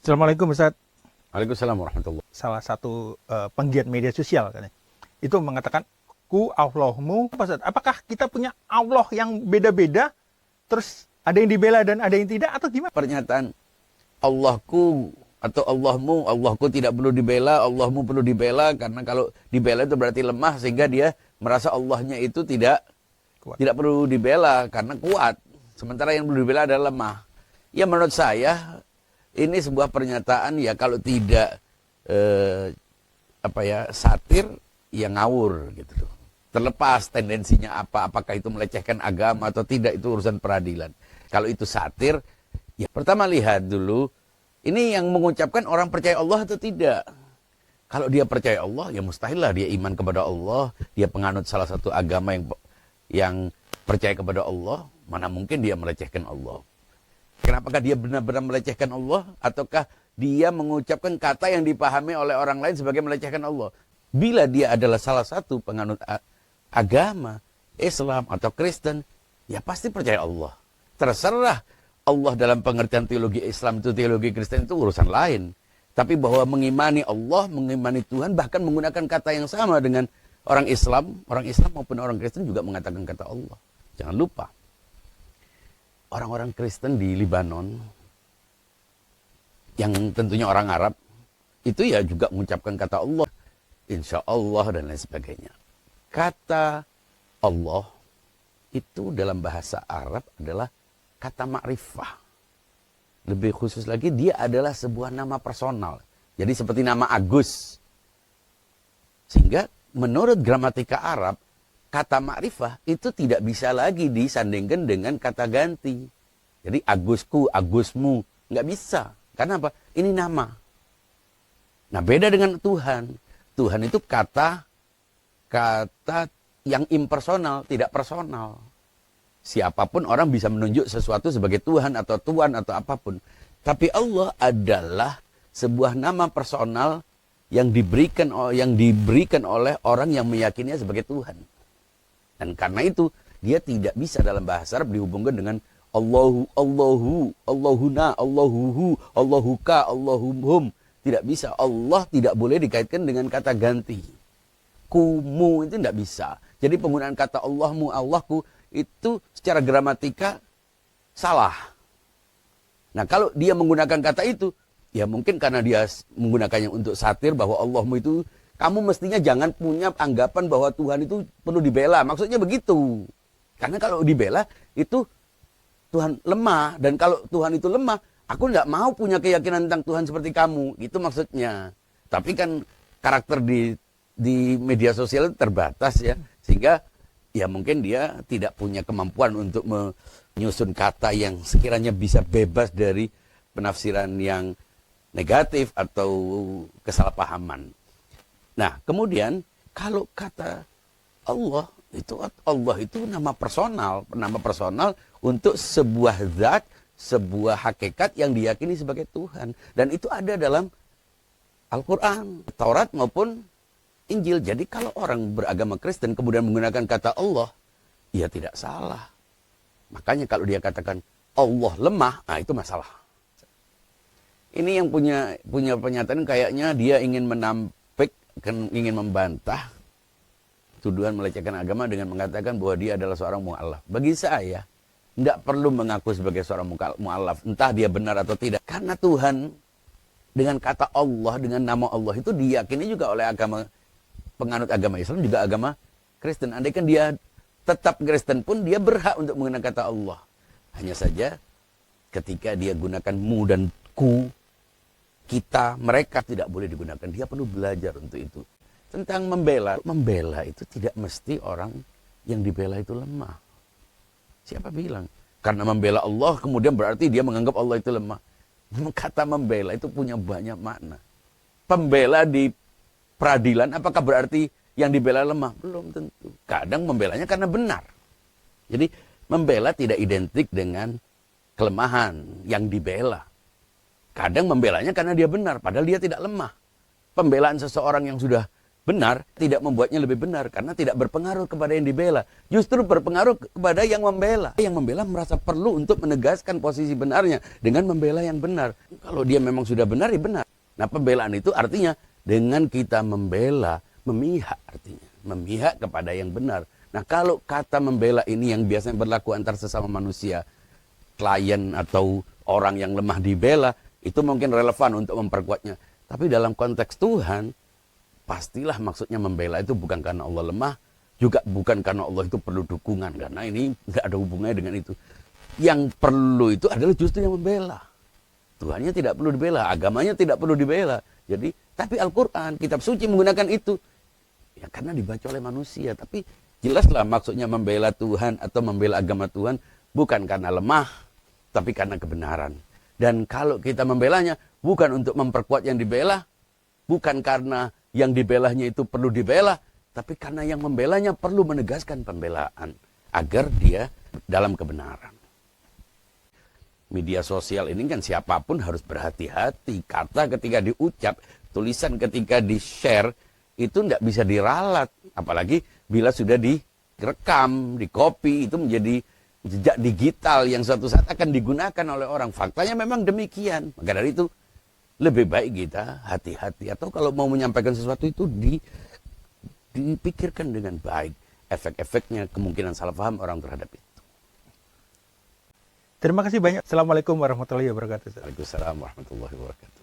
Assalamualaikum Ustaz. Waalaikumsalam warahmatullahi. Salah satu penggiat media sosial kan, itu mengatakan ku Allahmu. Apa, Ustaz? Apakah kita punya Allah yang beda-beda, terus ada yang dibela dan ada yang tidak, atau gimana? Pernyataan Allahku atau Allahmu, Allahku tidak perlu dibela, Allahmu perlu dibela, karena kalau dibela itu berarti lemah, sehingga dia merasa Allahnya itu tidak perlu dibela karena kuat, sementara yang perlu dibela adalah lemah. Ya, menurut saya ini sebuah pernyataan ya kalau tidak satir, ya ngawur gitu. Terlepas tendensinya apa, apakah itu melecehkan agama atau tidak, itu urusan peradilan. Kalau itu satir, ya pertama lihat dulu ini yang mengucapkan orang percaya Allah atau tidak. Kalau dia percaya Allah, ya mustahil lah dia iman kepada Allah, dia penganut salah satu agama yang percaya kepada Allah, mana mungkin dia melecehkan Allah. Kenapakah dia benar-benar melecehkan Allah? Ataukah dia mengucapkan kata yang dipahami oleh orang lain sebagai melecehkan Allah? Bila dia adalah salah satu penganut agama Islam atau Kristen, ya pasti percaya Allah. Terserah Allah dalam pengertian teologi Islam itu, teologi Kristen itu urusan lain. Tapi bahwa mengimani Allah, mengimani Tuhan, bahkan menggunakan kata yang sama dengan orang Islam maupun orang Kristen juga mengatakan kata Allah. Jangan lupa, orang-orang Kristen di Libanon, yang tentunya orang Arab, itu ya juga mengucapkan kata Allah, insya Allah dan lain sebagainya. Kata Allah itu dalam bahasa Arab adalah kata ma'rifah. Lebih khusus lagi, dia adalah sebuah nama personal. Jadi seperti nama Agus. Sehingga menurut gramatika Arab, kata ma'rifah itu tidak bisa lagi disandingkan dengan kata ganti. Jadi Agusku, Agusmu, nggak bisa. Karena apa? Ini nama. Nah, beda dengan Tuhan. Tuhan itu kata yang impersonal, tidak personal. Siapapun orang bisa menunjuk sesuatu sebagai Tuhan atau Tuhan atau apapun. Tapi Allah adalah sebuah nama personal yang diberikan oleh orang yang meyakininya sebagai Tuhan. Dan karena itu, dia tidak bisa dalam bahasa Arab dihubungkan dengan Allahu, Allahu, Allahuna, Allahuhu, Allahuka, Allahumhum. Tidak bisa. Allah tidak boleh dikaitkan dengan kata ganti. Kumu itu tidak bisa. Jadi penggunaan kata Allahmu, Allahku, itu secara gramatika salah. Nah, kalau dia menggunakan kata itu, ya mungkin karena dia menggunakannya untuk satir bahwa Allahmu itu, kamu mestinya jangan punya anggapan bahwa Tuhan itu perlu dibela. Maksudnya begitu. Karena kalau dibela, itu Tuhan lemah. Dan kalau Tuhan itu lemah, aku tidak mau punya keyakinan tentang Tuhan seperti kamu. Itu maksudnya. Tapi kan karakter di media sosial itu terbatas ya. Sehingga ya mungkin dia tidak punya kemampuan untuk menyusun kata yang sekiranya bisa bebas dari penafsiran yang negatif atau kesalahpahaman. Nah, kemudian kalau kata Allah itu nama personal untuk sebuah zat, sebuah hakikat yang diyakini sebagai Tuhan, dan itu ada dalam Al-Qur'an, Taurat maupun Injil. Jadi kalau orang beragama Kristen kemudian menggunakan kata Allah, ya tidak salah. Makanya kalau dia katakan Allah lemah, nah itu masalah. Ini yang punya pernyataan kayaknya dia ingin ingin membantah tuduhan melecehkan agama dengan mengatakan bahwa dia adalah seorang mu'allaf. Bagi saya, tidak perlu mengaku sebagai seorang mu'allaf, entah dia benar atau tidak. Karena Tuhan dengan kata Allah, dengan nama Allah itu diyakini juga oleh penganut agama Islam, juga agama Kristen. Andaikan dia tetap Kristen pun, dia berhak untuk menggunakan kata Allah. Hanya saja ketika dia gunakan mu dan ku, kita, mereka tidak boleh digunakan. Dia perlu belajar untuk itu. Tentang membela itu tidak mesti orang yang dibela itu lemah. Siapa bilang? Karena membela Allah kemudian berarti dia menganggap Allah itu lemah. Kata membela itu punya banyak makna. Pembela di peradilan, apakah berarti yang dibela lemah? Belum tentu. Kadang membelanya karena benar. Jadi membela tidak identik dengan kelemahan yang dibela. Kadang membelanya karena dia benar, padahal dia tidak lemah. Pembelaan seseorang yang sudah benar tidak membuatnya lebih benar karena tidak berpengaruh kepada yang dibela. Justru berpengaruh kepada yang membela. Yang membela merasa perlu untuk menegaskan posisi benarnya dengan membela yang benar. Kalau dia memang sudah benar, ya benar. Nah, pembelaan itu artinya dengan kita membela, memihak artinya. Memihak kepada yang benar. Nah, kalau kata membela ini yang biasanya berlaku antar sesama manusia, klien atau orang yang lemah dibela, itu mungkin relevan untuk memperkuatnya. Tapi dalam konteks Tuhan, pastilah maksudnya membela itu bukan karena Allah lemah, juga bukan karena Allah itu perlu dukungan. Karena ini nggak ada hubungannya dengan itu. Yang perlu itu adalah justru yang membela. Tuhannya tidak perlu dibela, agamanya tidak perlu dibela. Jadi, tapi Al-Quran, kitab suci menggunakan itu. Ya karena dibaca oleh manusia. Tapi jelaslah maksudnya membela Tuhan atau membela agama Tuhan bukan karena lemah, tapi karena kebenaran. Dan kalau kita membelanya, bukan untuk memperkuat yang dibela, bukan karena yang dibelanya itu perlu dibela, tapi karena yang membelanya perlu menegaskan pembelaan agar dia dalam kebenaran. Media sosial ini kan siapapun harus berhati-hati. Kata ketika diucap, tulisan ketika di-share, itu tidak bisa diralat. Apalagi bila sudah direkam, di-copy, itu menjadi jejak digital yang suatu saat akan digunakan oleh orang. Faktanya memang demikian. Maka dari itu, lebih baik kita hati-hati. Atau kalau mau menyampaikan sesuatu itu dipikirkan dengan baik. Efek-efeknya, kemungkinan salah paham orang terhadap itu. Terima kasih banyak. Assalamualaikum warahmatullahi wabarakatuh. Waalaikumsalam warahmatullahi wabarakatuh.